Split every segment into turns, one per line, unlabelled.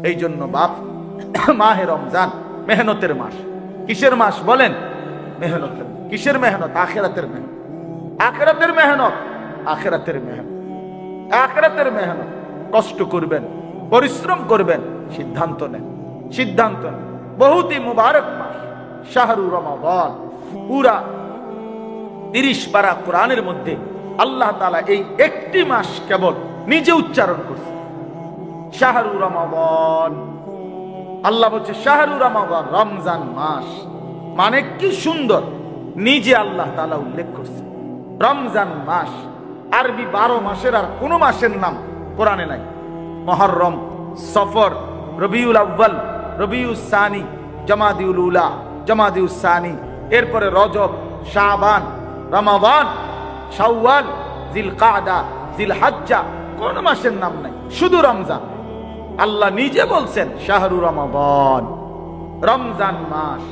এই জন্য বাপ, মাহে রমজান মেহনতের মাস। কিসের মাস বলেন? মেহনতের। কিসের মেহনত? আখিরাতের মেহনত। আখিরাতের মেহনত। আখিরাতের মেহনত। আখিরাতের মেহনত। কষ্ট করবেন, পরিশ্রম করবেন, সিদ্ধান্ত নেন। সিদ্ধান্ত নেন। বহুতই মুবারক মাস শাহরু রমাদান। পুরা 30 পারা কোরআনের মধ্যে আল্লাহ তাআলা এই একটি মাস কেবল নিজে উচ্চারণ করছে, শাহরু রমাদান। আল্লাহ বলছে শাহরু রমাদান, রমজান মাস। মানে কি সুন্দর, নিজে আল্লাহ তাআলা উল্লেখ করছে রমজান মাস। আরবি 12 মাসের আর কোন মাসের নাম কোরআনে নাই। মুহররম, সফর, রবিউল আউয়াল, রবিউস সানি, জামাদিউল উলা, জামাদিউস সানি, এরপরে রজব, শাবান, রমাদান, শাওয়াল, জিলকাদা, জিলহজ্জা, কোন মাসের নাম নাই, শুধু রমজান। আল্লাহ নিজে বলছেন শাহরু রমাদান, রমজান মাস।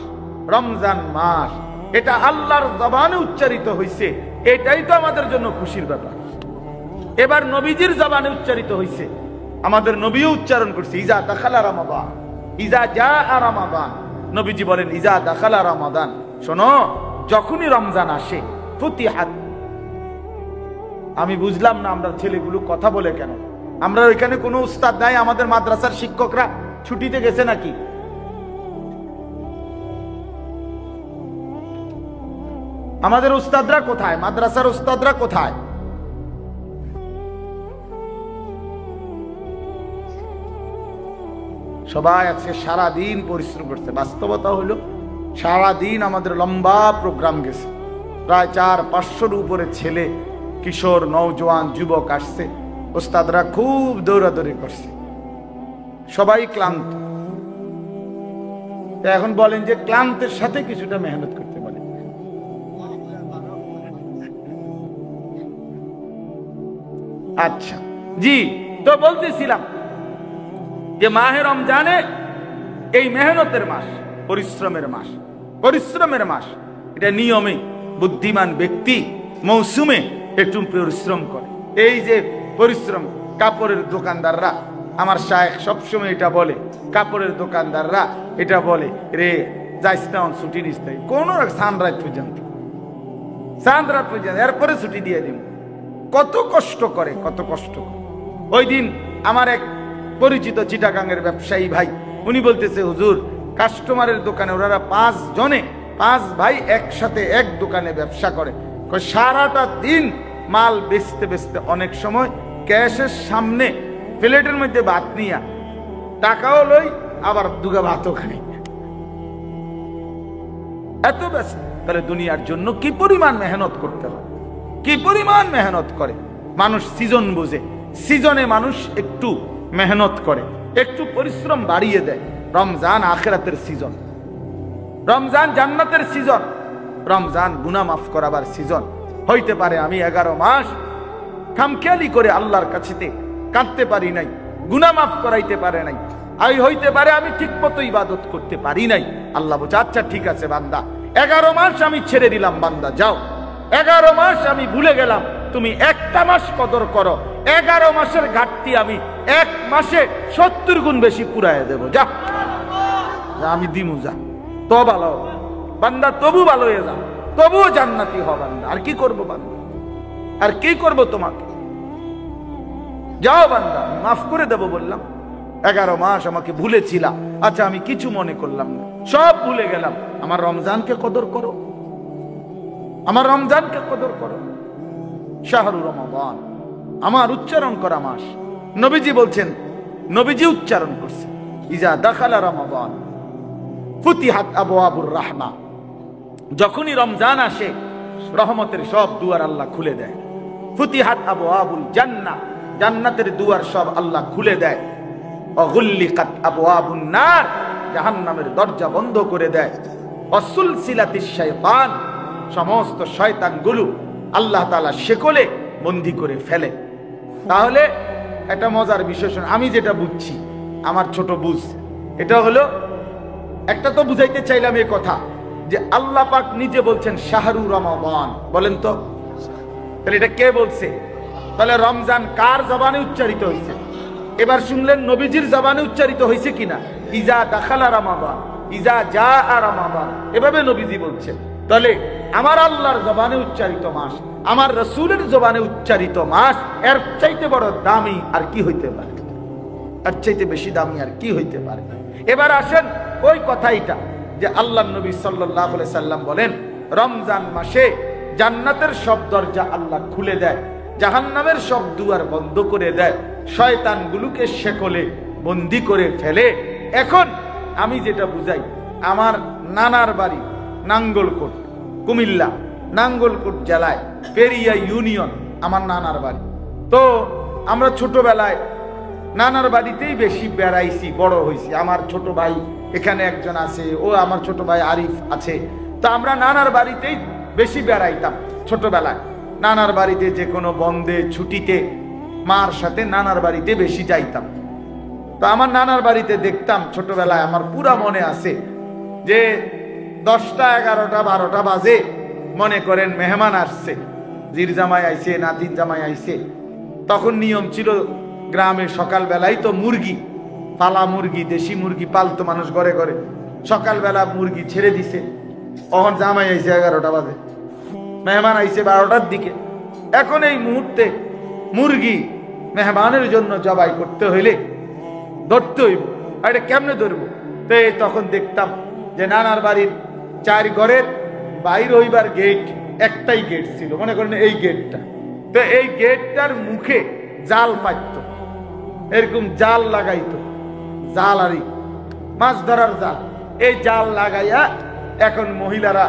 রমজান মাস এটা আল্লাহর জবানে উচ্চারিত হয়েছে, এটাই তো আমাদের জন্য খুশির ব্যাপার। এবার নবীজির জবানে উচ্চারিত হয়েছে, আমাদের নবীও উচ্চারণ করছে ইজা দাখালা রমাদান, ইজা জাআ রমাদান। নবীজি বলেন ইজা দাখালা রমাদান, শোনো যখনই রমজান আসে, ফুতিহাত। আমি বুঝলাম না আমরা ছেলেগুলো কথা বলে কেন? আমরা ওইখানে কোনো উস্তাদ নাই? আমাদের মাদ্রাসার শিক্ষকরা ছুটিতে গেছে নাকি? আমাদের উস্তাদরা কোথায়? মাদ্রাসার উস্তাদরা কোথায়? সবাই আজকে সারাদিন পরিশ্রম করছে। বাস্তবতা হলো সারাদিন আমাদের লম্বা প্রোগ্রাম গেছে, প্রায় 400-500-র উপরে ছেলে, কিশোর, নওজোয়ান, যুবক আসছে। ওস্তাদরা খুব দৌড়াদৌড়ি করছে, সবাই ক্লান্ত। এখন বলেন যে ক্লান্তের সাথে কিছুটা মেহনত করতে পারে। আচ্ছা জি, তো বলতেছিলাম যে মাহে রমজানে এই মেহনতের মাস, পরিশ্রমের মাস। পরিশ্রমের মাস এটা নিয়মে বুদ্ধিমান ব্যক্তি মৌসুমে একটু পরিশ্রম করে। এই যে পরিশ্রম, কাপড়ের দোকানদাররা, আমার শায়েখ সবসময় এটা বলে, কাপড়ের দোকানদাররা এটা বলে, রে যাইস না ছুটি নিস নাই, কোন সানরাত পর্যন্ত, সানরাত পর্যন্ত, এরপরে ছুটি দিয়ে দিব। কত কষ্ট করে, কত কষ্ট। ওই দিন আমার এক পরিচিত চিটাগাঙ্গের ব্যবসায়ী ভাই, উনি বলতেছে হুজুর, কাস্টমারের দোকানে ওরা 5 জনে, 5 ভাই একসাথে এক দোকানে ব্যবসা করে। সারাটা দিন মাল বেচতে বেচতে অনেক সময় ক্যাশের সামনে প্লেটের মধ্যে ভাত নিয়া টাকাও লই, আবার দুগা ভাতও খাই, এত ব্যস্ত। তাহলে দুনিয়ার জন্য কি পরিমাণ মেহনত করতে হয়, কি পরিমাণ মেহনত করে মানুষ। সিজন বুঝে, সিজনে মানুষ একটু মেহনত করে, একটু পরিশ্রম বাড়িয়ে দেয়। রমজান আখিরাতের সিজন, রমজান জান্নাতের সিজন, রমজান গুনাহ মাফ করাবার সিজন। হইতে পারে আমি 11 মাস খামখেয়ালি করে আল্লাহর কাছেতে কাঁদতে পারি নাই, গুনাহ মাফ করাইতে পারে নাই। হইতে পারে আমি ঠিক মতো ইবাদত করতে পারি নাই। আল্লাহ বলছে আচ্ছা ঠিক আছে বান্দা, 11 মাস আমি ছেড়ে দিলাম, বান্দা যাও। 11 মাস আমি ভুলে গেলাম, তুমি একটা মাস কদর করো। 11 মাসের ঘাটতি আমি 1 মাসে 70 গুণ বেশি পুরাইয়া দেব। যা, আমি দিমু, যা। তো ভালো বান্দা, তবু ভালো হয়ে যাও, তবুও জান্নাতি হ বান্দা। আর কি করবো বান্দা, আর কি করবো তোমাকে? যাও বান্দা, মাফ করে দেব বললাম। 11 মাস আমাকে ভুলেছিলাম, আচ্ছা আমি কিছু মনে করলাম না, সব ভুলে গেলাম। আমার রমজানকে কদর করো, আমার রমজানকে কদর করো। শাহরু রমাদান আমার উচ্চারণ করা মাস। নবীজি বলছেন, নবীজি উচ্চারণ করছে ইজা দাখালা রমাদান ফুতিহাত আবওয়াবুর রাহমা। যখনই রমজান আসে রহমতের সব দুয়ার আল্লাহ খুলে দেয়। ফুতিহাত আবওয়াবুল জান্নাহ, জান্নাতের দুয়ার সব আল্লাহ খুলে দেয়। অগুল্লিকাত আবওয়াবুন নার, জাহান্নামের দরজা বন্ধ করে দেয়। অসুলসিলাতিশ শাইতান, সমস্ত শয়তানগুলো আল্লাহ তাআলা শেকলে বন্দী করে ফেলে। তাহলে একটা মজার বিশেষণ আমি যেটা বুঝছি, আমার ছোট বুঝ, এটা হলো, একটা তো বুঝাইতে চাইলাম এই কথা যে আল্লাহ পাক নিজে বলছেন শাহরু রমাদান। বলেন তো, তাহলে এটা কে বলছে? তাহলে রমজান কার জবানে উচ্চারিত হয়েছে? এবার শুনলেন নবীজির জবানে উচ্চারিত হয়েছে কিনা, ইজা দাখালা রমাদান, ইজা জা রমাদান, এভাবে নবীজি বলছেন। তাহলে আমার আল্লাহর জবানে উচ্চারিত মাস, আমার রাসূলের জবানে উচ্চারিত মাস, এর চাইতে বড় দামি আর কি হইতে পারে? এর চাইতে বেশি দামি আর কি হইতে পারে? এবার আসেন ওই কথাইটা যে আল্লাহর নবী সাল্লাল্লাহু আলাইহি সাল্লাম বলেন, রমজান মাসে জান্নাতের সব দরজা আল্লাহ খুলে দেয়, জাহান্নামের সব দুয়ার বন্ধ করে দেয়, শয়তানগুলোকে শেকলে বন্দি করে ফেলে। এখন আমি যেটা বুঝাই, আমার নানার বাড়ি নাঙ্গলকোট, কুমিল্লা, নাঙ্গলকোট জেলায় পেরিয়া ইউনিয়ন আমার নানার বাড়ি। তো আমরা ছোটবেলায় নানার বাড়িতেই বেশি বেড়াইছি, বড় হয়েছি। আমার ছোট ভাই এখানে একজন আছে, ও আমার ছোট ভাই আরিফ আছে। তো আমরা নানার বাড়িতেই বেশি বেড়াইতাম ছোটবেলায়। নানার বাড়িতে যে কোনো বন্ধে ছুটিতে মার সাথে নানার বাড়িতে বেশি যাইতাম। তো আমার নানার বাড়িতে দেখতাম ছোটবেলায়, আমার পুরা মনে আছে যে 10টা 11টা 12টা বাজে, মনে করেন মেহমান আসছে, জির জামাই আইছে, নাতিন জামাই আইছে। তখন নিয়ম ছিল গ্রামে সকালবেলায় তো মুরগি, পালা মুরগি, দেশি মুরগি পালতো মানুষ ঘরে ঘরে। সকালবেলা মুরগি ছেড়ে দিছে, তখন জামাই আইছে 11টা বাজে, মেহমান আইছে 12টার দিকে। এখন এই মুহূর্তে মুরগি মেহমানের জন্য জবাই করতে হইলে ধরতে হইব, আর এটা কেমনে ধরবো? তো তখন দেখতাম যে নানার বাড়ির 4 ঘরের বাইর হইবার গেট, একটাই গেট ছিল, মনে করেন এই গেটটা। তো এই গেটটার মুখে জাল পাইতো, এরকম জাল লাগাইতো, জাল আরই মাছ ধরার জাল। এই জাল লাগাইয়া এখন মহিলারা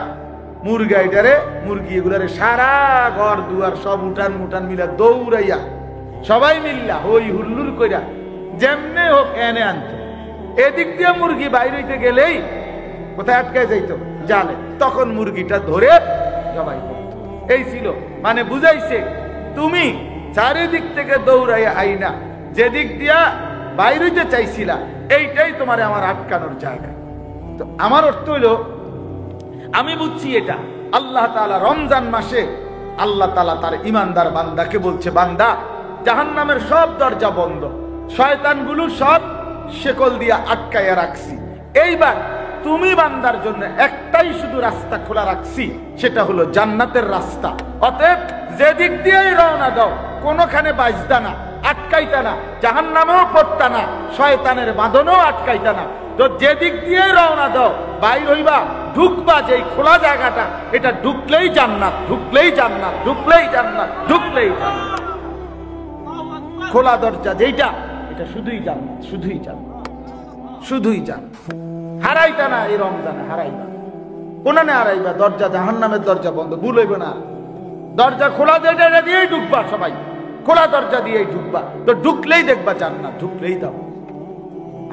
মুরগি এগুলারে সারা ঘর দুয়ার সব উঠান মুঠান মিলা দৌড়াইয়া সবাই মিল্লা হই হুল্লুর কইরা যেমনে হোক এনে আনত। এদিক দিয়ে মুরগি বাইরে হইতে গেলেই কোথায় আটকায় যাইতো, জালে। তখন মুরগিটা ধরে জবাই করত। এই ছিল, মানে বুঝাইছে তুমি চারিদিক থেকে দৌড়াইয়া আইনা যেদিক দিয়া বাইরে হইতে চাইছিলা, এইটাই তোমার আমার আটকানোর জায়গা। তো আমার অর্থ হইল, আমি বুঝছি এটা আল্লাহ তাআলা রমজান মাসে আল্লাহ তাআলা তার ইমানদার বান্দাকে বলছে, বান্দা জাহান্নামের সব দরজা বন্ধ, শয়তানগুলো সব শেকল দিয়া আটকাইয়া রাখছি। এইবার তুমি বান্দার জন্য একটাই শুধু রাস্তা খোলা রাখছি, সেটা হলো জান্নাতের রাস্তা। অতএব যেদিক দিয়েই রওনা দাও, কোনোখানে বাজতা না, আটকাইতা না, জাহান্নামেও পড়তা না, শয়তানের বাঁধনও আটকাইতা না। তো যেদিক দিয়ে রওনা দাও, বাইর হইবা, ঢুকবা যেই খোলা জায়গাটা, এটা ঢুকলেই জান্নাত, ঢুকলেই জান্নাত, ঢুকলেই জান্নাত, ঢুকলেই জান্নাত। খোলা দরজা যেইটা, এটা শুধুই জান্নাত, শুধুই জান্নাত, শুধুই জান্নাত। হারাইতা না, এই রমজানে হারাইবা, কোনানে হারাইবা? দরজা জাহান্নামের দরজা বন্ধ, ভুল হইব না। দরজা খোলা যেটা দিয়েই ঢুকবা, সবাই খোলা দরজা দিয়েই ঢুকবা। তো ঢুকলেই দেখবা জান্নাত, ঢুকলেই দাও।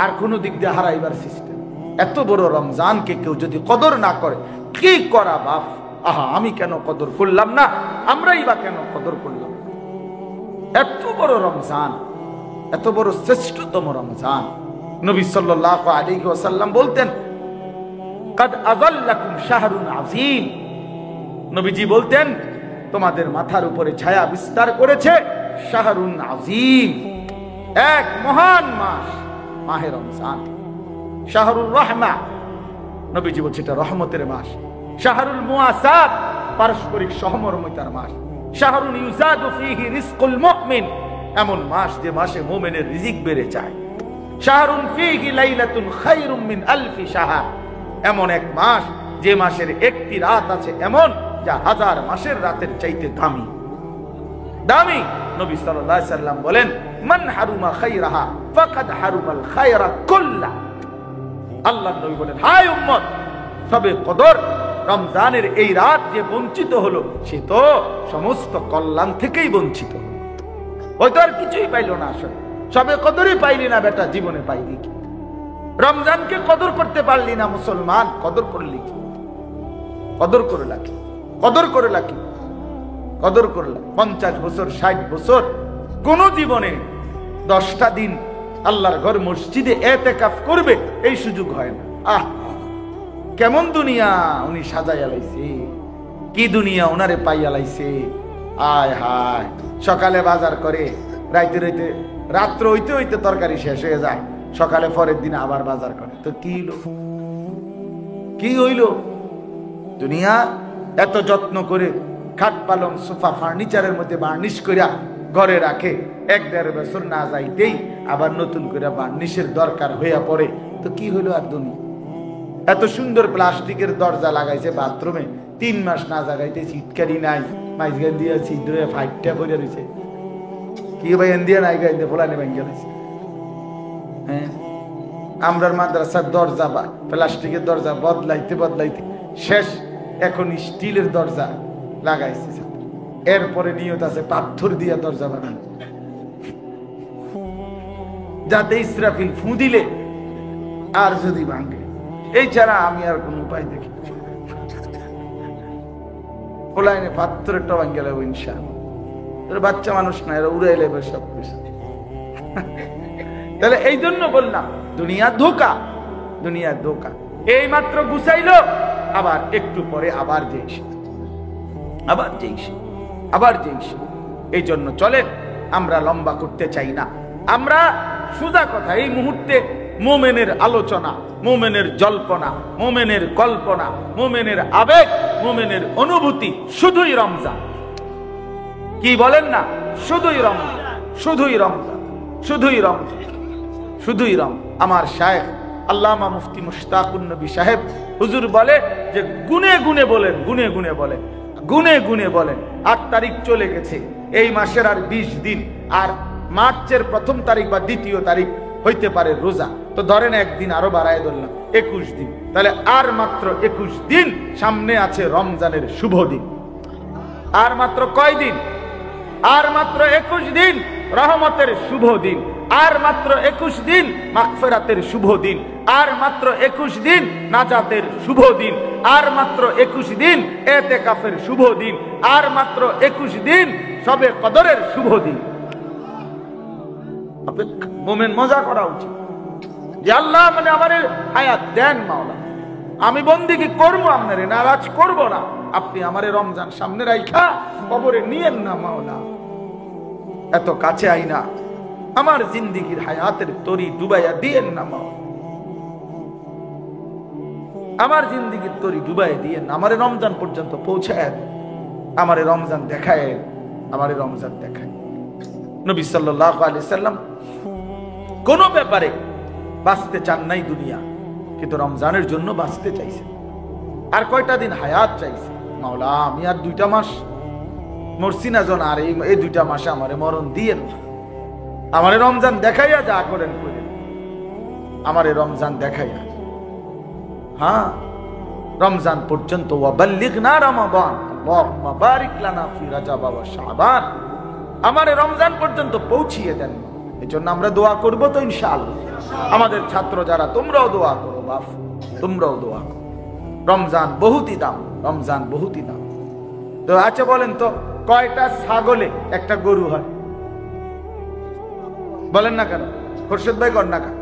আর কোনো দিক দিয়ে হারাইবার সিস্টেম। এত বড় রমজানকে কেউ যদি কদর না করে, কি করা বাপ! আহা, আমি কেন কদর করলাম না, আমরাই বা কেন কদর করলাম? এত বড় রমজান, এত বড় শ্রেষ্ঠতম রমজান। নবী সাল্লাল্লাহু আলাইহি ওয়াসাল্লাম বলতেন, কাদ আযাল্লাকুম শাহরুন আযীম। নবীজি বলতেন, তোমাদের মাথার উপরে ছায়া বিস্তার করেছে শাহরুন আযীম, এক মহান মাস, মাহে রমজান। শাহরুর রহমা, নবীজি বলছে এটা রহমতের মাস। শাহরুল মুআসাত, পারস্পরিক সহমর্মিতার মাস। শাহরুন ইউজাদু ফীহি রিজকুল মুমিন, এমন মাস যে মাসে মুমিনের রিজিক বেড়ে যায়। শাহরুন ফীহি লাইলাতুন খায়রুম মিন আলফি শাহর, এমন এক মাস যে মাসের একটি রাত আছে এমন, যা 1000 মাসের রাতের চাইতে দামি। দামি। নবী সাল্লাল্লাহু আলাইহি সাল্লাম বলেন, মান হারুমা খায়রাহা ফাকাদ হারুমাল খায়রা কুল্লা। আল্লাহর নবী বলেন, হায় উম্মত, সবে কদর রমজানের এই রাত যে বঞ্চিত হলো, সে তো সমস্ত কল্যাণ থেকেই বঞ্চিত। ওই তো আর কিছুই পাইল না। আসলে সবে কদরই পাইলি না বেটা, জীবনে পাইলি কি? রমজানকে কদর করতে পারলি না মুসলমান, কদর করলি কি? কদর করে লাকি, কদর করে লাকি, কদর করলা। 50 বছর 60 বছর কোন জীবনে 10টা দিন আল্লাহর ঘর মসজিদে এতেকাফ করবে এই সুযোগ হয় না। আহ, কেমন দুনিয়া উনি সাজাইয়া লাইছে, কি দুনিয়া উনারে পাইয়া লাইছে। আয় হায়, সকালে বাজার করে, রাইতে রাইতে রাত্র হইতে হইতে তরকারি শেষ হয়ে যায়, সকালে পরের দিন আবার বাজার করে। তো কি হইল, কি হইল? দুনিয়া এত যত্ন করে খাট পালং সোফা ফার্নিচারের মধ্যে বার্নিশ করিয়া ঘরে রাখে, 1-1.5 বছর না যাইতেই আবার নতুন করে বার্নিশের দরকার হইয়া পড়ে। তো কি হইল আর দুনিয়া? এত সুন্দর প্লাস্টিকের দরজা লাগাইছে বাথরুমে, 3 মাস না জাগাইতে সিটকারি নাই, মাইজগান দিয়া ছিদ্র ফাইটটা পড়ে রয়েছে। কি ভাই এন্দিয়া নাই গাইতে ফোলানে ভেঙে রয়েছে। হ্যাঁ, আমরার মাদ্রাসার দরজা বা প্লাস্টিকের দরজা বদলাইতে বদলাইতে শেষ, এখন স্টিলের দরজা লাগাইছে। এরপরে নিয়ত আছে পাথর দিয়া দরজা বানানো, যাতে ইসরাফিল ফু দিলে আর যদি ভাঙে। এই ছাড়া আমি আর কোন উপায় দেখি না। ফোলাইনে পাথরেরটা ভাঙে গেল ইনশাআল্লাহ। বাচ্চা মানুষ না, এরা উড়ে এলে সব কিছু। তাহলে এই জন্য বললাম দুনিয়া ধোকা, দুনিয়া ধোকা। এই মাত্র গুছাইলো, আবার একটু পরে আবার যেইস, আবার যেইস, আবার যেইস। এই জন্য চলেন, আমরা লম্বা করতে চাই না। আমরা সোজা কথা, এই মুহূর্তে মোমেনের আলোচনা, মোমেনের জল্পনা, মোমেনের কল্পনা, মোমেনের আবেগ, মোমেনের অনুভূতি শুধুই রমজান। কি বলেন না? শুধুই রমজান, শুধুই রমজান, শুধুই রমজান, শুধুই রম। আমার শায়েখ আল্লামা মুফতি মুশতাকুন নবী সাহেব হুজুর বলে যে গুনে গুনে বলেন, গুনে গুনে বলেন, গুনে গুনে বলেন। 8 তারিখ চলে গেছে, এই মাসের আর 20 দিন, আর মার্চের 1ম তারিখ বা 2য় তারিখ হইতে পারে রোজা। তো ধরেন একদিন আরো বাড়ায় ধরলাম, 21 দিন। তাহলে আর মাত্র 21 দিন, সামনে আছে রমজানের শুভ দিন। আর মাত্র কয় দিন? আর মাত্র 21 দিন রহমতের শুভ দিন। আর মাত্র 21 দিন মাগফিরাতের শুভ দিন। আর মাত্র 21 দিন নাজাতের শুভ দিন। আর মাত্র 21 দিন ইতিকাফের শুভ দিন। আর মাত্র 21 দিন সবে কদরের শুভ দিন। মোমেন মজা করা উচিত যে আল্লাহ মানে আমারে হায়াত দেন মাওলা, আমি বন্দেগী করবো, আপনারে নারাজ করব না। আপনি আমারে রমজান সামনে রাইখা কবরে নিয়েন না মাওলা। এত কাছে আইনা আমার জিন্দেগীর হায়াতের তরি ডুবাইয়া দিয়েন না মাওলা, আমার জিন্দেগীর তরি ডুবাইয়া দিয়েন না। আমারে রমজান পর্যন্ত পৌঁছায় দেন, আমারে রমজান দেখায়, আমারে রমজান দেখায়। নবী সাল্লাল্লাহু আলাইহি সাল্লাম কোন ব্যাপারে বাঁচতে চান নাই দুনিয়া, কিন্তু রমজানের জন্য বাঁচতে চাইছে। আর কয়টা দিন হায়াত চাইছে, মাওলা আমি আর 2টা মাস মরছি না জন, আর এই 2টা মাসে আমারে মরণ দিয়েন, আমারে রমজান দেখাইয়া যা করেন করেন, আমারে রমজান দেখাইয়া। হ্যাঁ, রমজান পর্যন্ত ওয়াবাল্লিগনা রমাদান আল্লাহুম্মা বারিক লানা ফি রাজাব ওয়া শাবান, আমারে রমজান পর্যন্ত পৌঁছিয়ে দেন। এই জন্য আমরা দোয়া করবো তো ইনশাআল্লাহ। আমাদের ছাত্র যারা, তোমরাও দোয়া করো বাপ, তোমরাও দোয়া করো। রমজান বহুতই দাম, রমজান বহুতই দাম। তো আচ্ছা বলেন তো, কয়টা ছাগলে একটা গরু হয়? বলেন না কেন? খোরশেদ ভাই কর না কেন?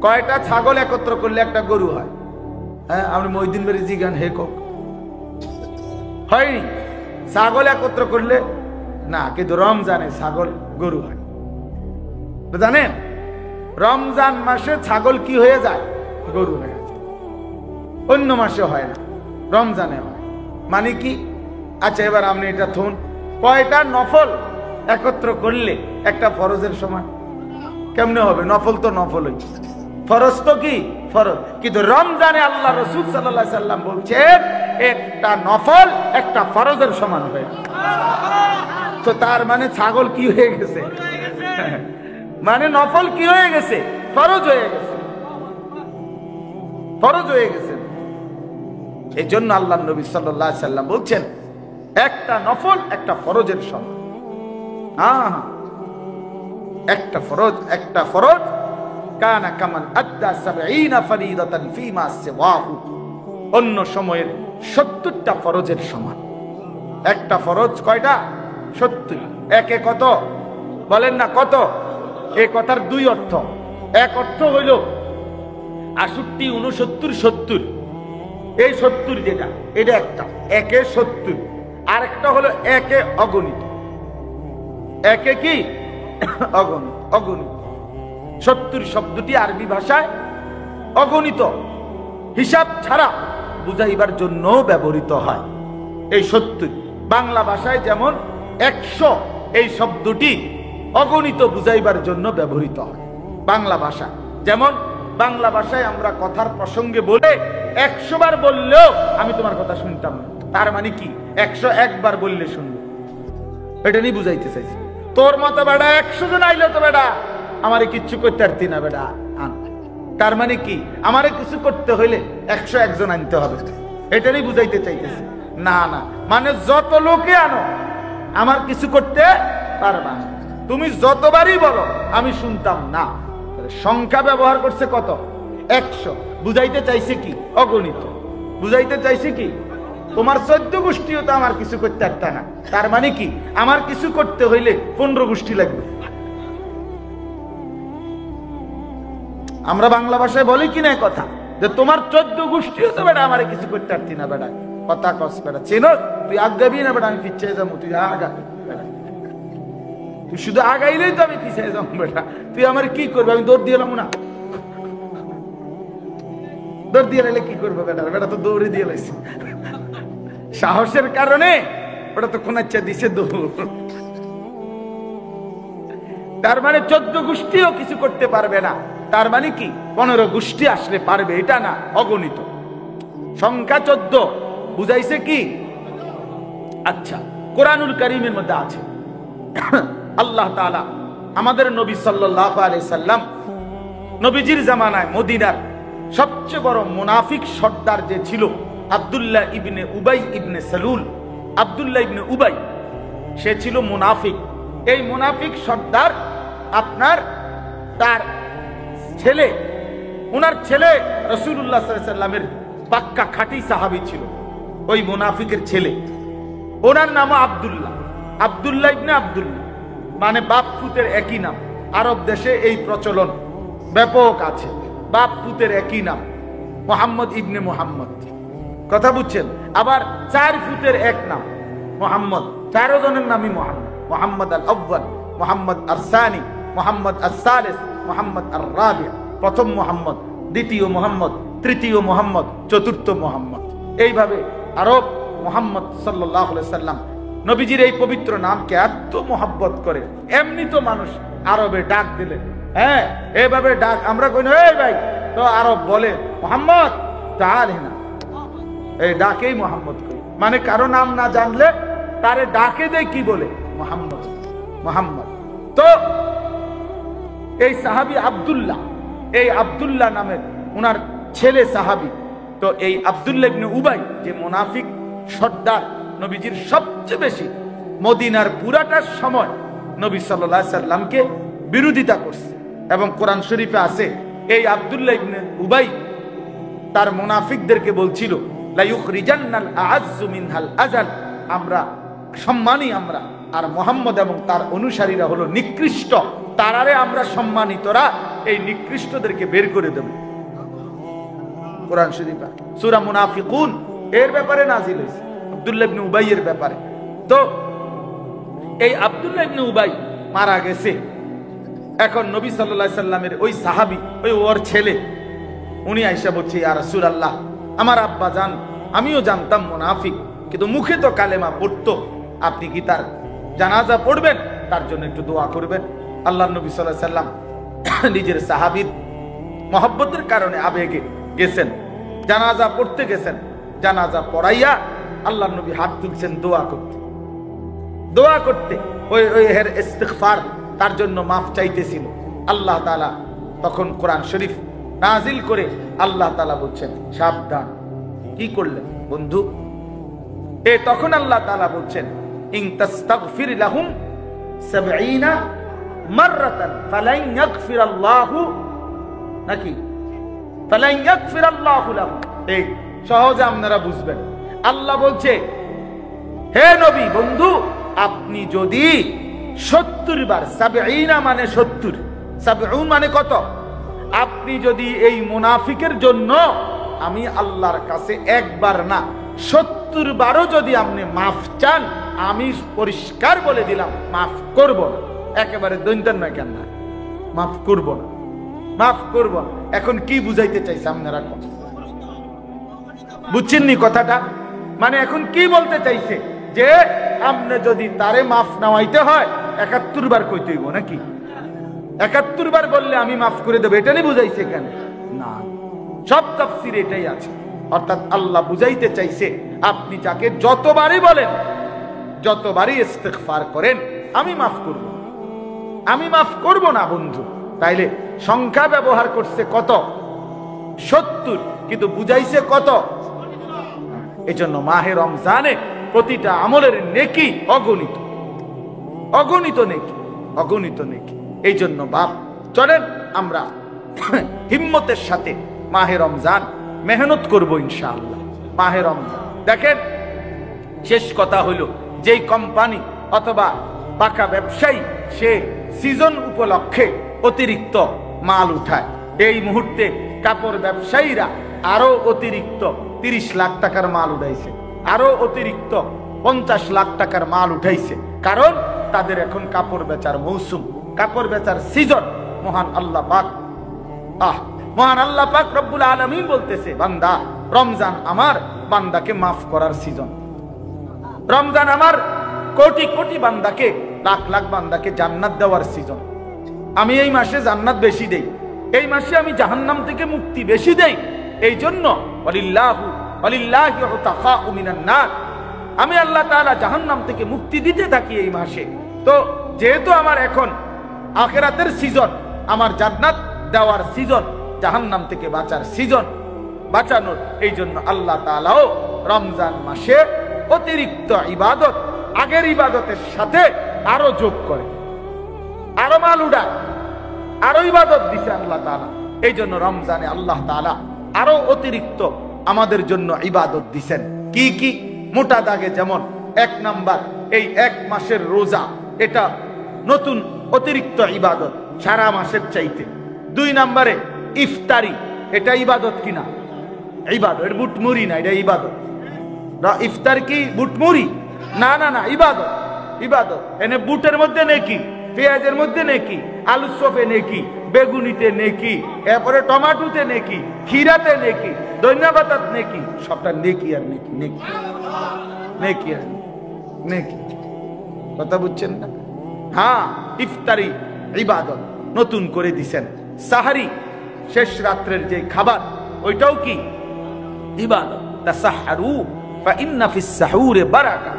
কয়টা ছাগল একত্র করলে একটা গরু হয়? হ্যাঁ, আপনি মহিউদ্দিন বাড়ি জিগান, হে কক হয়নি। ছাগল একত্র করলে না, কিন্তু রমজানে ছাগল গরু হয়। জানেন রমজান মাসে ছাগল কি হয়ে যায়? গরু হয়ে যায়। অন্য মাসে হয় না, রমজানে হয়। মানে কি? আচ্ছা এবার আপনি এটা থুন, কয়টা নফল একত্র করলে একটা ফরজের সমান? কেমনে হবে? নফল তো নফলই, ফরজ তো কি ফরজ। কিন্তু রমজানে আল্লাহ রাসূল সাল্লাল্লাহু আলাইহি সাল্লাম বলছেন একটা নফল একটা ফরজের সমান হয়ে। তো তার মানে ছাগল কি হয়ে গেছে? মানে নফল কি হয়ে গেছে? ফরজ হয়ে গেছে, ফরজ হয়ে গেছে। এই জন্য আল্লাহ নবী সাল্লাল্লাহু আলাইহি সাল্লাম বলছেন একটা নফল একটা ফরজের সমান। হ্যাঁ, একটা ফরজ, একটা ফরজ কানা কামান আদ্দা 70 ফরিদাতান ফিমা সিওয়াহু, অন্য সময়ের 70টা ফরজের সমান। একটা ফরজ কয়টা? 70। একে কত বলেন না? কত? এই কথার 2 অর্থ। এক অর্থ হইল 68, 69, 70। এই 70 যেটা, এটা একটা, একে 70। আরেকটা হলো একে অগণিত। একে কি? অগণিত। অগণিত। 70 শব্দটি আরবি ভাষায় অগণিত, হিসাব ছাড়া বুঝাইবার জন্য ব্যবহৃত হয়। এই 70 বাংলা ভাষায় যেমন 100 এই শব্দটি অগণিত বুঝাইবার জন্য ব্যবহৃত হয় বাংলা ভাষা। যেমন বাংলা ভাষায় আমরা কথার প্রসঙ্গে বলে 100 বার বললেও আমি তোমার কথা শুনতাম না, তার মানে কি 101 বার বললে শুনবো, এটা নিয়ে বুঝাইতে চাইছি। তোর মতো বেটা 100 জন আইলো তো বেটা আমারে কিচ্ছু করতে পারতি না বেটা, তার মানে কি আমারে কিছু করতে হইলে 101 জন আনতে হবে, এটা নিয়ে বুঝাইতে চাইতেছি। না না, মানে যত লোকে আনো আমার কিছু করতে পারবা না, তুমি যতবারই বলো আমি শুনতাম না। সংখ্যা ব্যবহার করছে কত? 100। বুঝাইতে চাইছে কি? অগণিত। বুঝাইতে চাইছে কি তোমার 14 গোষ্ঠীও তো আমার কিছু করতে পারত না, তার মানে কি আমার কিছু করতে হইলে 15 গোষ্ঠী লাগবে। আমরা বাংলা ভাষায় বলি কিনা কথা যে তোমার 14 গোষ্ঠীও তো বেটা আমার কিছু করতে পারতি না বেটা, কথা কস বেটা, চেনো তুই আগাবি না বেটা, আমি পিছিয়ে যাবো, তুই আগা বেটা, তুই শুধু আগাইলেই তো আমি পিছিয়ে যাবো বেটা, তুই আমার কি করবি? আমি দৌড় দিয়ে এলাম না, দৌড় দিয়ে এলে কি করবো বেটা? বেটা তো দৌড়ে দিয়ে লাইছে সাহসের কারণে, ওটা তো কোনাচ্ছা দিছে দৌড়। তার মানে 14 গোষ্ঠীও কিছু করতে পারবে না, তার মানে কি 15 গোষ্ঠী আসলে পারবে, এটা না, অগণিত। সংখ্যা 14 বুঝাইছে কি? আচ্ছা, কোরআনুল কারীমের মধ্যে আছে আল্লাহ তাআলা আমাদের নবী সাল্লাল্লাহু আলাইহি সাল্লাম, নবীজির জামানায় মদিনার সবচেয়ে বড় মুনাফিক সর্দার যে ছিল আব্দুল্লাহ ইবনে উবাই ইবনে সালুল, আব্দুল্লাহ ইবনে উবাই, সে ছিল মুনাফিক। এই মুনাফিক সর্দার আপনার তার ছেলে, ওনার ছেলে রাসূলুল্লাহ সাল্লাল্লাহু আলাইহি সাল্লামের পাক্কা খাঁটি সাহাবী ছিল, ওই মুনাফিকের ছেলে, ওনার নাম আব্দুল্লাহ, আব্দুল্লাহ ইবনে আব্দুল্লাহ, মানে বাপ পুতের একই নাম। আরব দেশে এই প্রচলন ব্যাপক আছে, বাপ পুতের একই নাম, মুহাম্মদ ইবনে মুহাম্মদ, কথা বুঝছেন? আবার 4 পুতের এক নাম মুহাম্মদ, 4 জনের নামই মুহাম্মদ, মুহাম্মদ আল আউয়াল, মুহাম্মদ আর সানি, মুহাম্মদ আর সালিস, মুহাম্মদ আর রাবি, প্রথম মুহাম্মদ, দ্বিতীয় মুহাম্মদ, তৃতীয় মুহাম্মদ, চতুর্থ মুহাম্মদ। এইভাবে আরব মুহাম্মদ সাল্লাল্লাহু আলাইহি সাল্লাম নবীজির এই পবিত্র নামকে এত মোহাব্বত করে, এমনি তো মানুষ আরবে ডাক দিলে, হ্যাঁ এইভাবে ডাক আমরা কই না, এই ভাই তো আরব বলে মুহাম্মদ তাআল না, এই ডাকেই মুহাম্মদ কই, মানে কারো নাম না জানলে তারে ডাকে দেয় কি বলে? মুহাম্মদ, মুহাম্মদ। তো এই সাহাবী আব্দুল্লাহ, এই আব্দুল্লাহ নামের ওনার ছেলে সাহাবী, তো এই আব্দুল্লাহ ইবনে উবাই যে মুনাফিক সর্দার, নবীজির সবচেয়ে বেশি মদিনার পুরাটা সময় নবী সাল্লাল্লাহু আলাইহি সাল্লামকে বিরোধিতা করছে, এবং কোরআন শরীফে আছে এই আব্দুল্লাহ ইবনে উবাই তার মুনাফিকদেরকে বলছিল লা ইউখরিজান্নাল আ'আজ্জু মিনহাল আযাল, আমরা সম্মানী আমরা, আর মুহাম্মদ এবং তার অনুসারীরা হলো নিকৃষ্ট, তারারে আমরা সম্মানিতরা এই নিকৃষ্টদেরকে বের করে দেব। কোরআন শরীফে সূরা মুনাফিকুন এর ব্যাপারে নাযিল হয়েছে, আব্দুল্লাহ ইবনে উবাইয়ের ব্যাপারে। তো এই আব্দুল্লাহ ইবনে উবাই মারা গেছে, এখন নবী সাল্লাল্লাহু আলাইহি সাল্লামের ওই সাহাবী, ওই ওর ছেলে, উনি আয়েশা বলছে ইয়া রাসূলুল্লাহ, আমার আব্বা জান, আমিও জানতাম মুনাফিক, কিন্তু মুখে তো কালেমা পড়তো, আপনি কি তার জানাজা পড়বেন? তার জন্য একটু দোয়া করবেন। আল্লাহর নবী সাল্লাল্লাহু আলাইহি সাল্লাম নিজের সাহাবীর মহব্বতের কারণে আবেগে গেছেন, জানাজা পড়তে গেছেন, জানাজা পড়াইয়া আল্লাহর নবী হাত তুলছেন দোয়া করতে, দোয়া করতে, ওই এর ইস্তিগফার, তার জন্য মাফ চাইতেছিল। আল্লাহ তাআলা তখন কোরআন শরীফ নাজিল করে আল্লাহ তাআলা বলছেন সাবধান, কি করলেন বন্ধু? তখন আল্লাহ তাআলা বলছেন ইন তাস্তাগফির লাহুম 70 মাররাতান ফালান ইয়াগফিরাল্লাহু, নাকি ফালান ইয়াগফিরাল্লাহু লাহুম। এই সহজে আপনারা বুঝবেন, আল্লাহ বলছে হে নবী বন্ধু, আপনি যদি 70 বার, 70 মানে 70, 70 মানে কত? আপনি যদি এই মুনাফিকের জন্য আমি আল্লাহর কাছে একবার না 70 বারও যদি আপনি মাফ চান, আমি পরিষ্কার বলে দিলাম মাফ করব না, একেবারে দৈন্তান নয় কেন না, মাফ করব না, মাফ করব। এখন কি বুঝাইতে চাইছে আপনারা? বুঝছেননি কথাটা? মানে এখন কি বলতে চাইছে যে আপনি যদি তারে মাফ নাওয়াইতে হয় ৭১ বার কইতে হইব নাকি? ৭১ বার বললে আমি মাফ করে দেব, এটা নিয়ে বুঝাইছে কেন? না, সব তাফসীরে এটাই আছে। অর্থাৎ আল্লাহ বুঝাইতে চাইছে আপনি যাকে যতবারই বলেন, যতবারই ইস্তিগফার করেন, আমি মাফ করব, আমি মাফ করব না বন্ধু। তাইলে সংখ্যা ব্যবহার করছে কত? ৭০, কিন্তু বুঝাইছে কত? এজন্য মাহে রমজানে প্রতিটা আমলের নেকি অগণিত, অগণিত নেকি, অগণিত নেকি। এই জন্য বাপ চলেন আমরা হিম্মতের সাথে মাহে রমজান মেহনত করব ইনশাআল্লাহ। মাহে রমজান দেখেন, শেষ কথা হলো, যেই কোম্পানি অথবা পাকা ব্যবসায়ী সে সিজন উপলক্ষে অতিরিক্ত মাল উঠায়, এই মুহূর্তে কাপড় ব্যবসায়ীরা আরো অতিরিক্ত ৩০ লাখ টাকার মাল উঠাইছে, আরো অতিরিক্ত ৫০ লাখ টাকার মাল উঠাইছে। কারণ তাদের এখন কাপড় বেচার মৌসুম, কাপড় বেচার সিজন। মহান আল্লাহ পাক, মহান আল্লাহ পাক রব্বুল আলামিন বলতেছে, বান্দা রমজান আমার বান্দাকে মাফ করার সিজন, রমজান আমার কোটি কোটি বান্দাকে, লাখ লাখ বান্দাকে জান্নাত দেওয়ার সিজন। আমি এই মাসে জান্নাত বেশি দেই, এই মাসে আমি জাহান্নাম থেকে মুক্তি বেশি দেই। এই জন্য আমি আল্লাহ তাআলা জাহান্নাম থেকে মুক্তি দিতে থাকি এই মাসে। তো যেহেতু আমার এখন আখিরাতের সিজন, আমার জান্নাত দেওয়ার সিজন, জাহান্নাম থেকে বাঁচার সিজন, বাঁচানোর, এই জন্য আল্লাহ তাআলাও রমজান মাসে অতিরিক্ত ইবাদত আগের ইবাদতের সাথে আরো যোগ করে, আরো মাল উড়ায়, আরো ইবাদত দিছে আল্লাহ তাআলা। এই জন্য রমজানে আল্লাহ তাআলা আরো অতিরিক্ত আমাদের জন্য ইবাদত দিছেন। কি কি? মোটা দাগে যেমন ১ নাম্বার, এই ১ মাসের রোজা, এটা নতুন অতিরিক্ত ইবাদত সারা মাসের চাইতে। ২ নাম্বারে ইফতারি, এটা ইবাদত কিনা? ইবাদত, এটা বুটমুড়ি না, এটা ইবাদত। ইফতার কি বুটমুড়ি? না না না, ইবাদত, ইবাদত। এনে বুটের মধ্যে নেকি, পেঁয়াজের মধ্যে নেকি, আলু চপে নেকি, বেগুনিতে নেকি, এরপরে টমাটোতে নেকি, খিরাতে নেকি, ধন্যবাদ নেকি, সবটা নেকি আর নেকি, নেকি নেকি আর নেকি। কথা বুঝছেন না? হ্যাঁ, ইফতারি ইবাদত নতুন করে দিছেন। সাহারি, শেষ রাত্রের যে খাবার, ওইটাও কি ইবাদত। তাসাহহারু ফাইন্না ফিস সাহুরে বারাকা।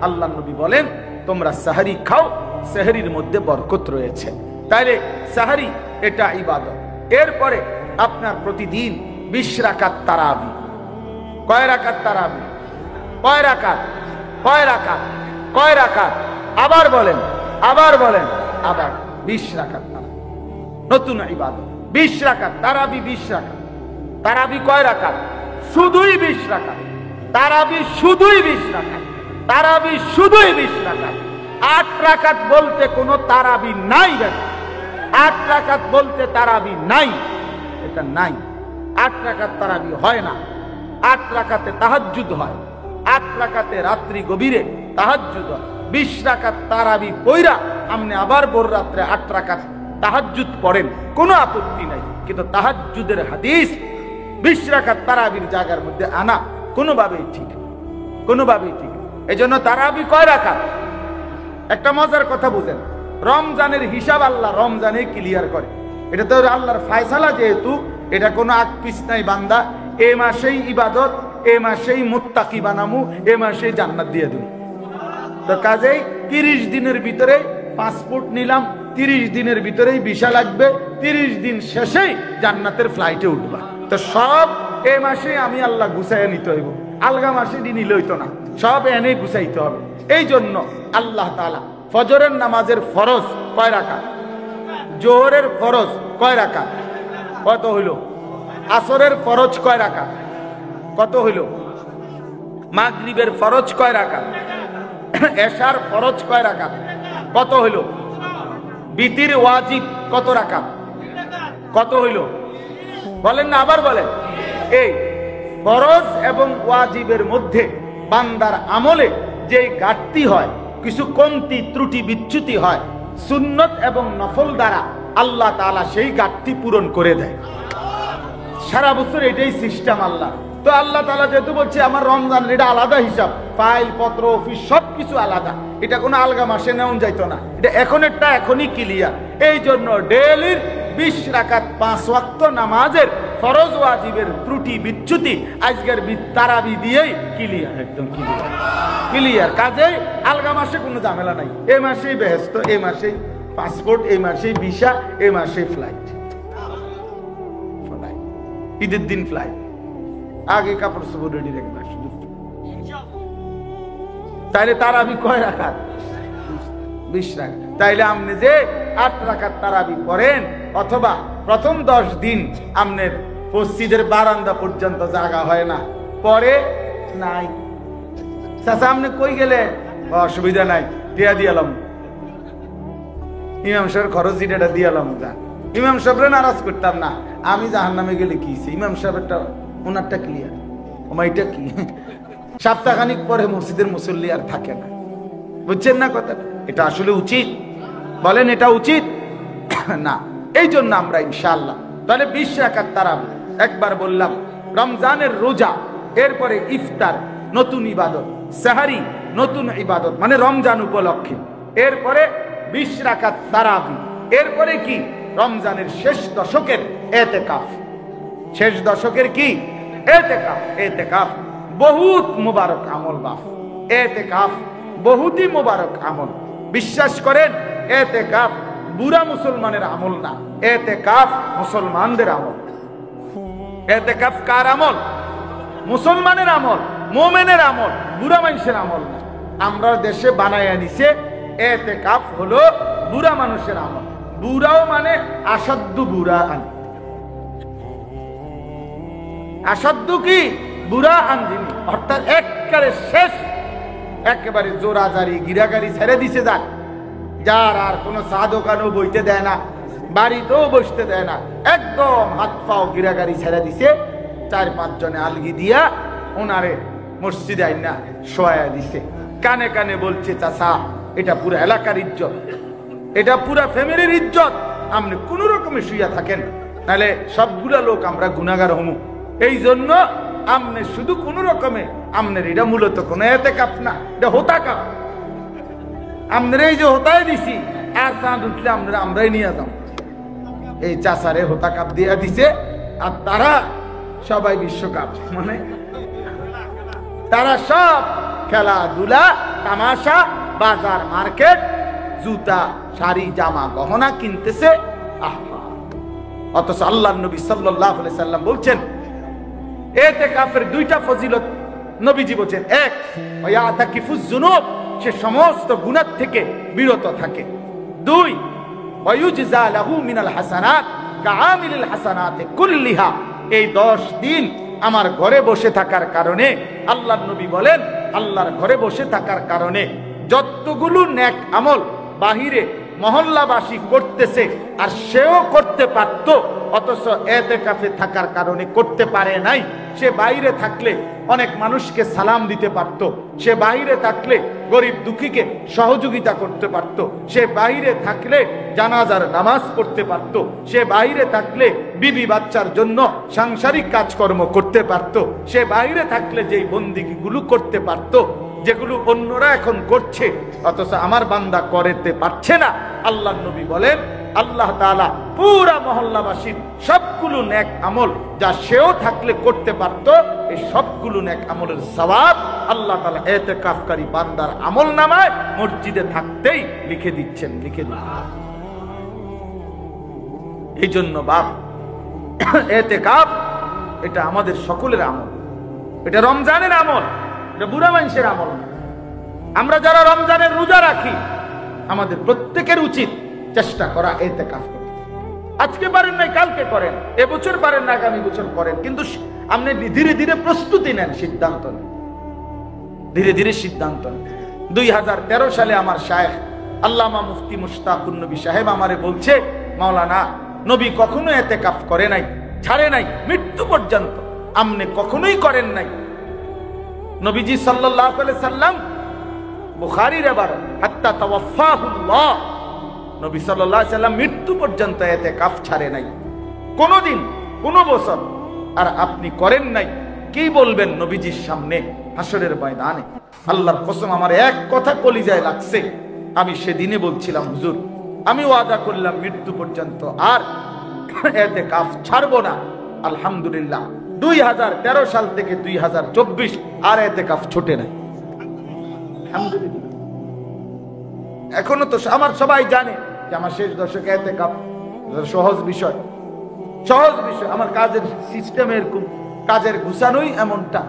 আল্লাহ নবী বলেন, তোমরা সাহারি খাও, সাহারির মধ্যে বরকত রয়েছে। তাইলে সাহারি এটা ইবাদত। এরপরে আপনার প্রতিদিন ২০ রাকাত তারাবি। কয় রাকাত তারাবি? কয় রাকাত? কয় রাকাত? কয় রাকাত? আবার বলেন, আবার বলেন, আবার ২০ রাকাত তারাবি, নতুন ইবাদত। ২০ রাকাত তারাবি, ২০ রাকাত তারাবি। কয় রাকাত? শুধুই ২০ রাকাত তারাবি, শুধুই ২০ রাকাত তারাবি, শুধুই ২০ রাকাত। ৮ রাকাত বলতে কোনো তারাবি নাই বেটা, ৮ রাকাত বলতে তারাবি নাই, এটা নাই। ৮ রাকাত তারাবি হয় না, ৮ রাকাতে তাহাজ্জুদ হয়, ৮ রাকাতে রাত্রি গভীরে তাহাজ্জুদ হয়। ২০ রাকাত তারাবি পয়রা আপনি আবার ভোর রাত্রে ৮ রাকাত তাহাজ্জুদ পড়েন, কোনো আপত্তি নাই। কিন্তু তাহাজ্জুদের হাদিস ২০ রাকাত তারাবির জায়গার মধ্যে আনা কোনোভাবেই ঠিক, কোনোভাবেই ঠিক। এই জন্য তারাবি কয় রাকাত? একটা মজার কথা বুঝেন, রমজানের হিসাব আল্লাহ রমজানে ক্লিয়ার করে। এটা তো আল্লাহর ফায়সালা, যেহেতু এটা কোনো আকপিস নাই। বান্দা এ মাসেই ইবাদত, এ মাসেই মুত্তাকি বানামু, এ মাসেই জান্নাত দিয়ে দেব। তো কাজেই ৩০ দিনের ভিতরে পাসপোর্ট নিলাম, ৩০ দিনের ভিতরেই ভিসা লাগবে, ৩০ দিন শেষেই জান্নাতের ফ্লাইটে উঠবা। তো সব এ মাসে আমি আল্লাহ গুছাইয়া নিতে হইব, আলগা মাসে নিলে হইতো না, সব এনে গুছাইতে হবে। এই জন্য আল্লাহ তাআলা ফজরের নামাজের ফরজ কয় রাকাত? জোহরের ফরজ কয় রাকাত? কত হইল? আসরের ফরজ কয় রাকাত? কত হইল? মাগরিবের ফরজ কয় রাকাত? এশার ফরজ কয় রাকাত? কত হইল? বিতির ওয়াজিব কত রাকাত? কত হইল? বলেন না, আবার বলেন। এই ফরজ এবং ওয়াজিবের মধ্যে বান্দার আমলে যে ঘাটতি হয়, কিছু কমতি ত্রুটি বিচ্যুতি হয়, সুন্নত এবং নফল দ্বারা আল্লাহ তাআলা সেই ঘাটতি পূরণ করে দেয়। সারা বছর এটাই সিস্টেম আল্লাহ। তো আল্লাহ তাআলা যেহেতু বলছে আমার রমজান, এটা আলাদা হিসাব, ফাইল পত্র অফিস সবকিছু আলাদা, এটা কোনো আলগা মাসে নেওয়া যাইতো না, এটা এখনেরটা এখনই ক্লিয়ার। এই জন্য ডেইলির 20 রাকাত 5 ওয়াক্ত নামাজের ফরজ ওয়াজিবের ত্রুটি বিচ্যুতি আজকের তারাবি দিয়েই ক্লিয়ার, একদম ক্লিয়ার। কাজেই আলগা মাসে কোনো ঝামেলা নাই। এই মাসেই বেহেস্ত, এই মাসেই পাসপোর্ট, এই মাসেই ভিসা, এই মাসেই ফ্লাইট, ঈদের দিন ফ্লাইট, আগে কাপড় চোপড় রেডি রাখবা শুধু। তাইলে তারাবি কয় রাকাত? 20 রাকাত। তাইলে আপনি যে 8 রাকাত তারাবি পড়েন, অথবা প্রথম 10 দিন আপনার মসজিদের বারান্দা পর্যন্ত জায়গা হয় না, পরে নাই। চাচা আপনি কই গেলে? অসুবিধা নাই, দিয়া দিয়ালাম, ইমাম সাহেবের খরচ যেটা দিয়ালাম। যান, ইমাম সাহেবরে নারাজ করতাম না, আমি জাহান্নামে গেলে কি, ইমাম সাহেবেরটা ওনারটা ক্লিয়ার, ওমাইটা কি। সপ্তাহখানিক পরে মসজিদের মুসল্লি আর থাকে না, বুঝছেন না কথা? এটা আসলে উচিত? বলেন এটা উচিত না? এই জন্য আমরা ইনশাআল্লাহ তাহলে 20 রাকাত তারাবি। একবার বললাম রমজানের রোজা, এরপরে ইফতার নতুন ইবাদত, সাহারি নতুন ইবাদত, মানে রমজান উপলক্ষে, এরপরে 20 রাকাত তারাবি, এরপরে কি রমজানের শেষ দশকের এতেকাফ। শেষ দশকের কি এতেকাফ? এতেকাফ বহুত মুবারক আমল বাপ, এতেকাফ বহুতই মুবারক আমল। বিশ্বাস করেন এতেকাফ বুড়া মুসলমানের আমল না, এতেকাফ মুসলমানদের আমল। এতেকাফ কার আমল? মুসলমানের আমল, মুমিনের আমল, বুড়া মানুষের আমল না। আমরা দেশে বানায় নিছে এতেকাফ হলো বুড়া মানুষের আমল। বুড়াও মানে আসাধ্য বুড়া আন, আসাধ্য কি বুড়া আনদিনি, অর্থাৎ একবারে শেষ, একেবারে জোরাজারি গিরাগারি ছেড়ে দিছে। যান, যার আর কোনো চা দোকানও বইতে দেয় না, বাড়িতেও বসতে দেয় না, একদম হাত পাও গিরাগারি ছেড়ে দিছে। 4-5 জনে আলগি দিয়া ওনারে মসজিদে আইনা শোয়া দিছে, কানে কানে বলছে চাচা এটা পুরো এলাকার ইজ্জত, এটা পুরা ফ্যামিলির ইজ্জত, আপনি কোন রকমে শুইয়া থাকেন, নাহলে সবগুলা লোক আমরা গুনাহগার হমু। এই জন্য আপনি শুধু কোন রকমে, আপনার এটা মূলত কোন এতেকাফ না, এটা হোতাকাফ। আপনার এই যে হোতায় দিছি, আর চাঁদ উঠলে আমরাই নিয়ে যাও। এই চাচারে হোতাকাপ দিয়ে দিছে, আর তারা সবাই বিশ্বকাপ, মানে তারা সব খেলাধুলা তামাশা বাজার মার্কেট জুতা শাড়ি জামা গহনা কিনতেছে। অথচ আল্লাহর নবী সাল্লাল্লাহু আলাইহি সাল্লাম বলছেন ইতিকাফের 2টা ফজিলত নবীজি বলেন। এক, ওয়ায়াতাকিফুজ যুনুব, সে সমস্ত গুনাহ থেকে বিরত থাকে। 2, ওয়ায়ুজজা লাহু মিনাল হাসানাত কাআমিলিল হাসানাতি কুল্লিহা। এই 10 দিন আমার ঘরে বসে থাকার কারণে, আল্লাহর নবী বলেন আল্লাহর ঘরে বসে থাকার কারণে যতগুলো নেক আমল বাহিরে মহল্লাবাসী করতেছে আর সেও করতে পারত, অথচ ইতিকাফে থাকার কারণে করতে পারে নাই। সে বাইরে থাকলে অনেক মানুষকে সালাম দিতে পারত, সে বাইরে থাকলে গরিব দুঃখীকে সহযোগিতা করতে পারত, সে বাইরে থাকলে জানাজার নামাজ পড়তে পারত, সে বাইরে থাকলে বিবি বাচ্চার জন্য সাংসারিক কাজকর্ম করতে পারত, সে বাইরে থাকলে যেই বন্দিগিগুলো করতে পারত যেগুলো অন্যরা এখন করছে, অথচ আমার বান্দা করতে পারছে না। আল্লাহর নবী বলেন আল্লাহ তাআলা পুরা মহল্লাবাসীর সবগুলো নেক আমল যা সেও থাকলে করতে পারত, এই সবগুলো নেক আমলের সওয়াব আল্লাহ তাআলা ইতিকাফকারী বান্দার আমলনামায় মসজিদে থাকতেই লিখে দিচ্ছেন, লিখে দিচ্ছেন। এই জন্য বাপ, ইতিকাফ এটা আমাদের সকলের আমল, এটা রমজানের আমল, এটা বুড়া মানুষের আমল। আমরা যারা রমজানের রোজা রাখি, আমাদের প্রত্যেকের উচিত চেষ্টা করা ইতিকাফ করতে। আজকে পারেন নাই কালকে করেন, এবছর পারেন না আগামী বছর করেন, কিন্তু আপনি ধীরে ধীরে প্রস্তুতি নেন, সিদ্ধান্ত নেন, ধীরে ধীরে সিদ্ধান্ত নেন। 2013 সালে আমার শায়েখ আল্লামা মুফতি মুশতাকুন নবী সাহেব আমারে বলছে, মাওলানা নবী কখনো ইতিকাফ করে নাই, ছাড়ে নাই, মৃত্যু পর্যন্ত আপনি কখনোই করেন নাই। নবীজি সাল্লাল্লাহু আলাইহি সাল্লাম বুখারীর ইবারত হাত্তা তাওয়াফাহুল্লাহ, নবী সাল্লাল্লাহু আলাইহি সাল্লাম মৃত্যু পর্যন্ত ইতিকাফ ছাড়ে নাই কোনোদিন, কোনো বছর। আর আপনি করেন নাই, কি বলবেন নবীজির সামনে হাসরের ময়দানে? আল্লাহর কসম, আমার এক কথা কলিজায় লাগছে। আমি সেদিনে বলছিলাম, হুজুর আমি ওয়াদা করলাম মৃত্যু পর্যন্ত আর ইতিকাফ ছাড়বো না। আলহামদুলিল্লাহ 2013 সাল থেকে 2024 আর ইতিকাফ ছুটে নাই। আলহামদুলিল্লাহ। এখনো তো আমার সবাই জানে যে আমার শেষ দশকে ইতিকাফ সহজ বিষয়, সহজ বিষয়। আমার কাজের সিস্টেম এরকম, কাজের গুছানোই এমনটা।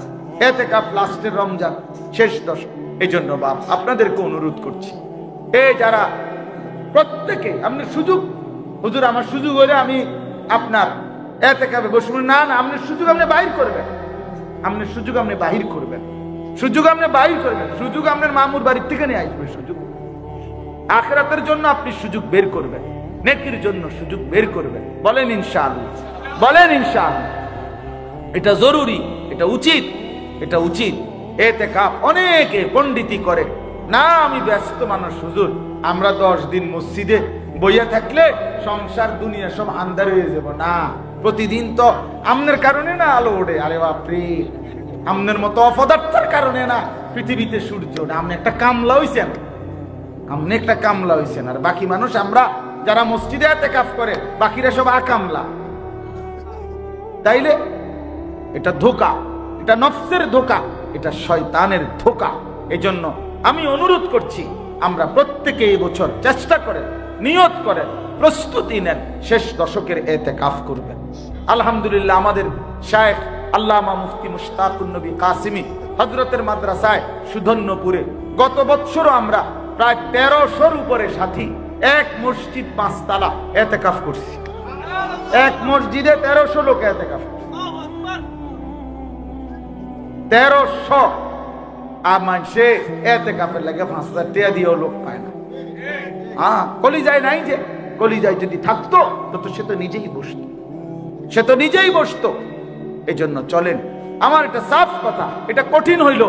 ইতিকাফ লাস্টের রমজান, শেষ দশক। এই জন্য বাপ আপনাদেরকে অনুরোধ করছি, এই যারা প্রত্যেকে আপনি সুযোগ, হুজুর আমার সুযোগ হলে আমি আপনার ইতিকাফে বসবো না, না আপনার সুযোগ আপনি বাহির করবেন, আপনার সুযোগ আপনি বাহির করবেন, সুযোগ আপনি বাহির করবেন, সুযোগ আপনার মামুর বাড়ির থেকে নিয়ে আসবে। সুযোগ আখিরাতের জন্য আপনি সুযোগ বের করবেন, নেকির জন্য সুযোগ বের করবেন। বলেন ইনশাআল্লাহ, বলেন ইনশাআল্লাহ। এটা জরুরি, এটা উচিত, এটা উচিত। ইতিকাফ অনেকে পণ্ডিতি করে না, আমি ব্যস্ত মানুষ হুজুর, আমরা 10 দিন মসজিদে বইয়া থাকলে সংসার দুনিয়া সব আন্ধার হয়ে যাব। না, প্রতিদিন তো আমনের কারণে না আলো ওঠে। আরে বাপরে, আমনের মতো অপদার্থের কারণে না পৃথিবীতে সূর্য না। আপনি একটা কামলা হইছেন, আপনি একটা কামলা হইছেন। আর বাকি মানুষ, আমরা যারা মসজিদে ইতিকাফ করে, বাকিরা সব আকামলা। তাইলে এটা ধোঁকা, এটা নফসের ধোঁকা, এটা শয়তানের ধোঁকা। এজন্য আমি অনুরোধ করছি, আমরা প্রত্যেকে এই বছর চেষ্টা করেন, নিয়ত করেন, প্রস্তুতি নেন, শেষ দশকের ইতিকাফ করবেন। আলহামদুলিল্লাহ, আমাদের শায়েখ আল্লামা মুফতি মুশতাকুন নবী কাসিমি হযরতের মাদ্রাসায় সুধন্যপুরে গত বছরও আমরা প্রায় 1300-র উপরে সাথী এক মসজিদ 5 তালা ইতিকাফ করছি। এক মসজিদে 1300 লোক ইতিকাফ, 1300। আর মানুষে ইতিকাফের লাগে 5000 টাকা দিয়েও লোক পায় না। কলিজায় নাই, যে কলিজায় যদি থাকতো তো সে তো নিজেই বসতো, সে তো নিজেই বসতো। এই জন্য চলেন, আমার এটা সাফ কথা, এটা কঠিন হইল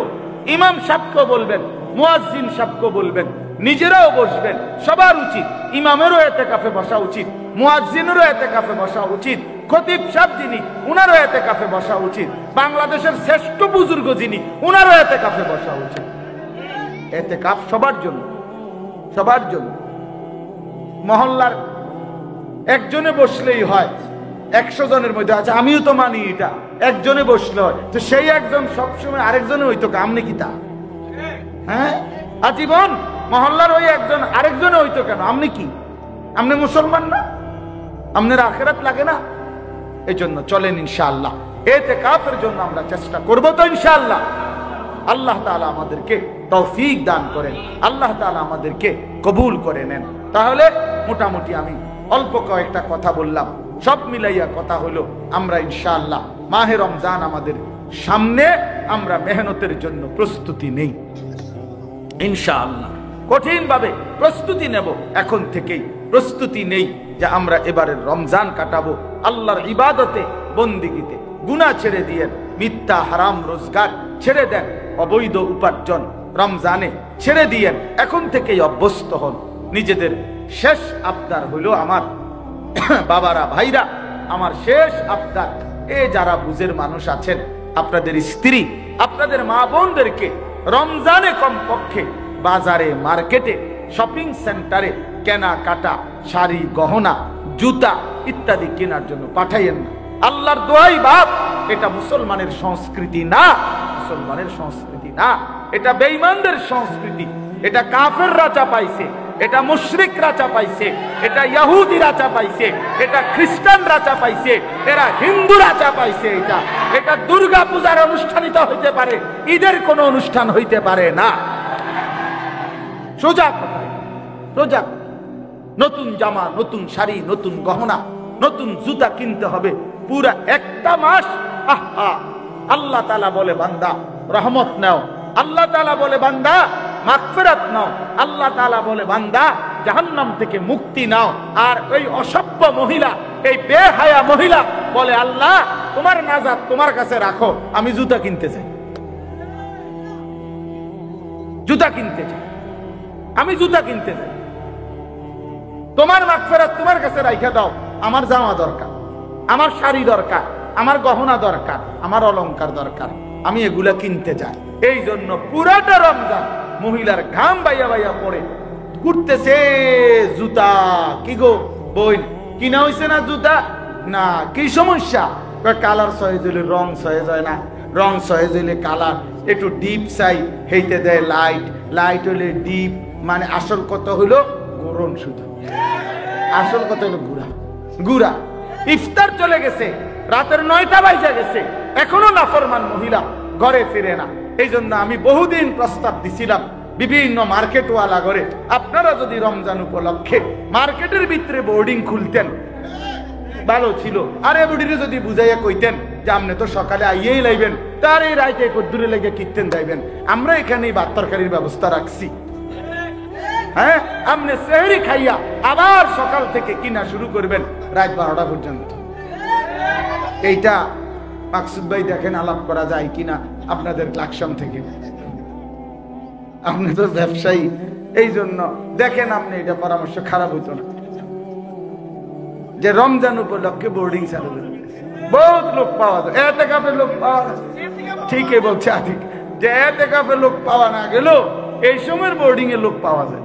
ইমাম সাহেবকে বলবেন, মুয়াজ্জিন সাহেবকে বলবেন, নিজেরাও বসবেন। সবার উচিত, ইমামেরও ইতিকাফে বসা উচিত, মুয়াজ্জিনেরও ইতিকাফে বসা উচিত, খতিব সাহেব যিনি উনারও ইতিকাফে বসা উচিত, বাংলাদেশের শ্রেষ্ঠ বুজুর্গ যিনি উনারও ইতিকাফে বসা উচিত। ইতিকাফ সবার জন্য, সবার জন্য। মহল্লার একজনে বসলেই হয়, 100 জনের মধ্যে আছে, আমিও তো মানি এটা, একজনে বসলে হয়, তো সেই একজন সবসময় আরেকজনে হইতো আপনি কি তা? হ্যাঁ, আজীবন মহল্লার ওই একজন আরেকজনে হইতো কেন? আপনি কি, আপনি মুসলমান না? আপনার আখিরাত লাগে না? এই জন্য চলেন ইনশাআল্লাহ ইতিকাফের জন্য আমরা চেষ্টা করব তো ইনশাআল্লাহ। আল্লাহ তাআলা আমাদেরকে তৌফিক দান করেন, আল্লাহ তাআলা আমাদেরকে কবুল করে নেন। তাহলে মোটামুটি আমি অল্প কয়েকটা কথা বললাম, সব মিলাইয়া কথা হলো আমরা ইনশাআল্লাহ মাহে রমজান আমাদের সামনে, আমরা মেহনতের জন্য প্রস্তুতি নেই ইনশাআল্লাহ, কঠিন ভাবে প্রস্তুতি নেব, এখন থেকেই প্রস্তুতি নেই যে আমরা এবারের রমজান কাটাবো আল্লাহর ইবাদতে, বন্দিগিতে। গুনাহ ছেড়ে দিয়ে মিথ্যা হারাম রোজগার ছেড়ে দেন, অবৈধ উপার্জন রমজানে ছেড়ে দিয়ে এখন থেকেই অভ্যস্ত হন। নিজেদের শেষ আবদার হইল আমার বাবারা, ভাইরা, আমার শেষ আবদার, এ যারা বুঝের মানুষ আছেন, আপনাদের স্ত্রী, আপনাদের মা বোনদেরকে রমজানে কমপক্ষে বাজারে, মার্কেটে, শপিং সেন্টারে কেনাকাটা, শাড়ি, গহনা, জুতা ইত্যাদি কেনার জন্য পাঠাইয়েন না। আল্লাহর দোয়াই বাপ, এটা মুসলমানের সংস্কৃতি না, মুসলমানের সংস্কৃতি না, এটা বেঈমানদের সংস্কৃতি, এটা কাফেররা চাপাইছে, এটা মুশরিকরা চাপাইছে, এটা ইহুদিরা চাপাইছে, এটা খ্রিস্টানরা চাপাইছে, এরা হিন্দুরা চাপাইছে। এটা দুর্গা পূজার অনুষ্ঠানিত হইতে পারে, ঈদের কোনো অনুষ্ঠান হইতে পারে না। সোজা কথা, সোজা। নতুন জামা, নতুন শাড়ি, নতুন গহনা, নতুন জুতা কিনতে হবে পুরা একটা মাস। আল্লাহ তাআলা বলে বান্দা রহমত নাও, আল্লাহ তাআলা বলে বান্দা মাগফিরাত নাও, আল্লাহ তাআলা বলে বান্দা জাহান্নাম থেকে মুক্তি নাও। আর ওই অসভ্য মহিলা, এই বেহায়া মহিলা বলে আল্লাহ তোমার নাজাত তোমার কাছে রাখো, আমি জুতা কিনতে চাই, জুতা কিনতে চাই, আমি জুতা কিনতে চাই। তোমার মাগফিরাত তোমার কাছে রাইখা দাও, আমার জামা দরকার, আমার শাড়ি দরকার, আমার গহনা দরকার, আমার অলংকার দরকার, আমি এগুলা কিনতে যাই। এই জন্য পুরাটা রমজান মহিলার ঘাম বাইয়া বাইয়া পড়ে ঘুরতেছে জুতা। কি গো বোন, কিনা হইছে না জুতা? না, কি সমস্যা? কালার সহেজ হইলে রং সহেজ হয় না, রং সহেজ হইলে কালার, একটু ডিপ চাই হেইতে দেয় লাইট, লাইট হইলে ডিপ, মানে আসল কত হইলো গরম, শুধু আসল কত হইলো গুড়া গুড়া। ইফতার চলে গেছে, রাতের 9টা বাজে গেছে, এখনো নাফরমান মহিলা ঘরে ফিরে না। এই জন্য আমি বহুদিন প্রস্তাব দিছিলাম বিভিন্ন মার্কেটওয়ালা ঘরে, আপনারা যদি রমজান উপলক্ষে মার্কেটের ভিতরে বোর্ডিং খুলতেন ভালো ছিল। আর এ বুড়িরে যদি বুঝাইয়া কইতেন যে আপনি তো সকালে আইয়েই লাইবেন, তার এই রাইতে কদ্দুরে লেগে কিনতেন যাইবেন, আমরা এখানে ভাত তরকারির ব্যবস্থা রাখছি। হ্যাঁ, আপনি সেহরি খাইয়া আবার সকাল থেকে কিনা শুরু করবেন রাত 12টা পর্যন্ত। এইটা মাকসুদ ভাই দেখেন আলাপ করা যায় কিনা আপনাদের ক্লাকশন থেকে। আপনি তো ব্যবসায়ী, এই জন্য দেখেন আপনি এটা পরামর্শ খারাপ হইতো না যে রমজান উপলক্ষে বোর্ডিং চালু করে বহুত লোক পাওয়া যায়, এতেকাফের লোক পাওয়া যায়। ঠিকই বলছে আতিক যে এতেকাফের লোক পাওয়া না গেল এই সময়ের বোর্ডিং এর লোক পাওয়া যায়।